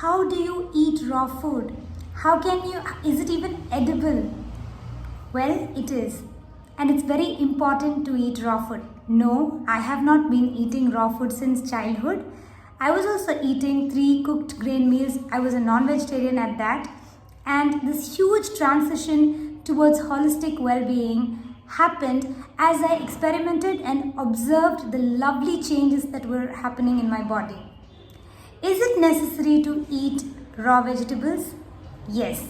how do you eat raw food? Is it even edible? Well, it is. And it's very important to eat raw food. No, I have not been eating raw food since childhood. I was also eating 3 cooked grain meals. I was a non-vegetarian at that. And this huge transition towards holistic well-being happened as I experimented and observed the lovely changes that were happening in my body. Is it necessary to eat raw vegetables? Yes.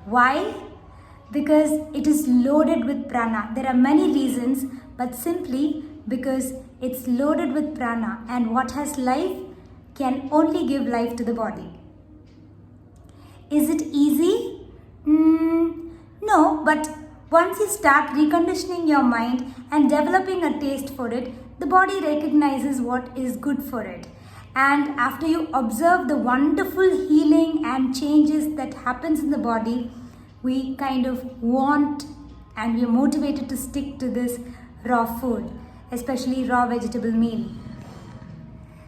Why? Because it is loaded with prana. There are many reasons, but simply because it's loaded with prana, and what has life can only give life to the body. Is it easy? No, but once you start reconditioning your mind and developing a taste for it, the body recognizes what is good for it. And after you observe the wonderful healing and changes that happens in the body, we kind of want and we are motivated to stick to this raw food, especially raw vegetable meal.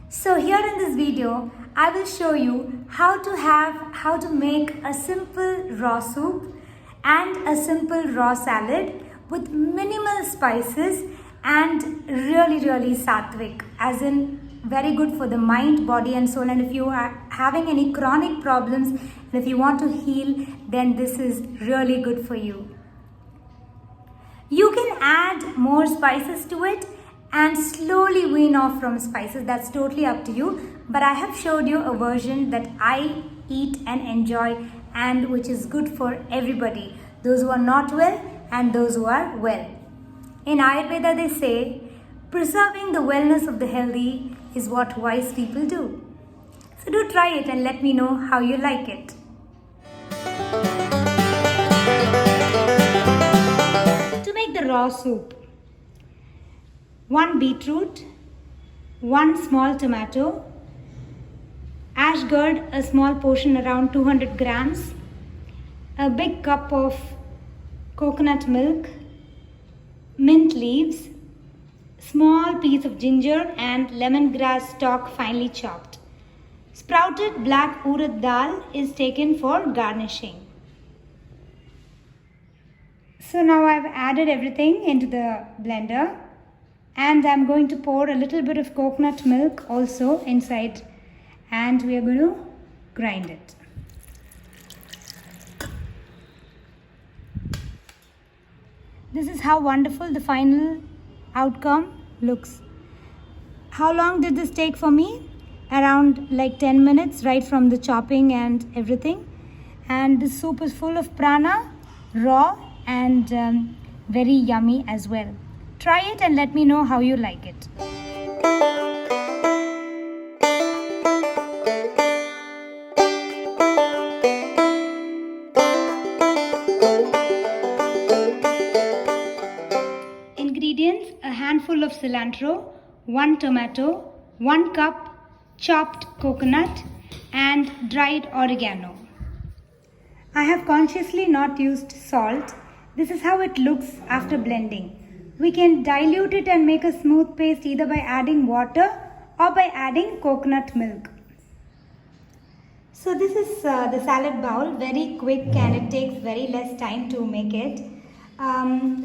So here in this video, I will show you how to make a simple raw soup and a simple raw salad with minimal spices and really sattvic, as in very good for the mind, body and soul. And if you are having any chronic problems and if you want to heal, then this is really good for you. You can add more spices to it and slowly wean off from spices. That's totally up to you. But I have showed you a version that I eat and enjoy and which is good for everybody. Those who are not well and those who are well. In Ayurveda they say, preserving the wellness of the healthy is what wise people do. So do try it and let me know how you like it. To make the raw soup, 1 beetroot, 1 small tomato, ash gourd, a small portion around 200 grams, a big cup of coconut milk, mint leaves, small piece of ginger and lemongrass stalk finely chopped. Sprouted black urad dal is taken for garnishing. So now I've added everything into the blender and I'm going to pour a little bit of coconut milk also inside and we are going to grind it. This is how wonderful the final outcome looks. How long did this take for me? Around like 10 minutes, right from the chopping and everything. And this soup is full of prana, raw and very yummy as well. Try it and let me know how you like it. Ingredients: a handful of cilantro, 1 tomato, 1 cup chopped coconut and dried oregano. I have consciously not used salt. This is how it looks after blending. We can dilute it and make a smooth paste either by adding water or by adding coconut milk. So this is the salad bowl, very quick and it takes very less time to make it.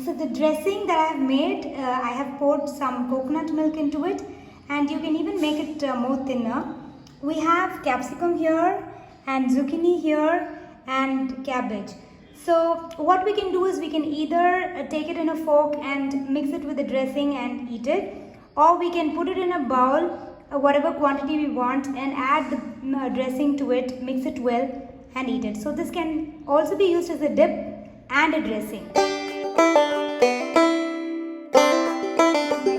So the dressing that I have made, I have poured some coconut milk into it and you can even make it more thinner. We have capsicum here and zucchini here and cabbage. So what we can do is we can either take it in a fork and mix it with the dressing and eat it, or we can put it in a bowl, whatever quantity we want, and add the dressing to it, mix it well and eat it. So this can also be used as a dip and a dressing.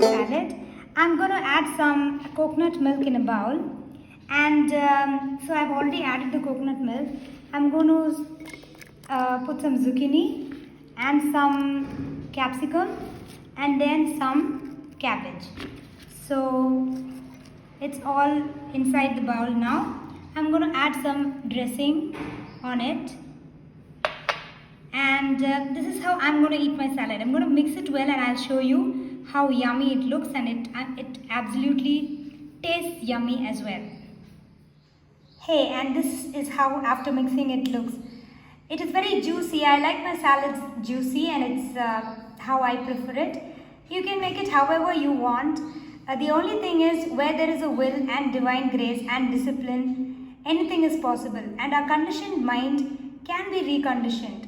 Salad. I'm going to add some coconut milk in a bowl, and so I've already added the coconut milk. I'm going to put some zucchini and some capsicum and then some cabbage. So it's all inside the bowl now. I'm going to add some dressing on it. And this is how I'm going to eat my salad. I'm going to mix it well and I'll show you how yummy it looks, and it absolutely tastes yummy as well. Hey, and this is how after mixing it looks. It is very juicy. I like my salads juicy, and it's how I prefer it. You can make it however you want. The only thing is, where there is a will and divine grace and discipline, anything is possible, and our conditioned mind can be reconditioned.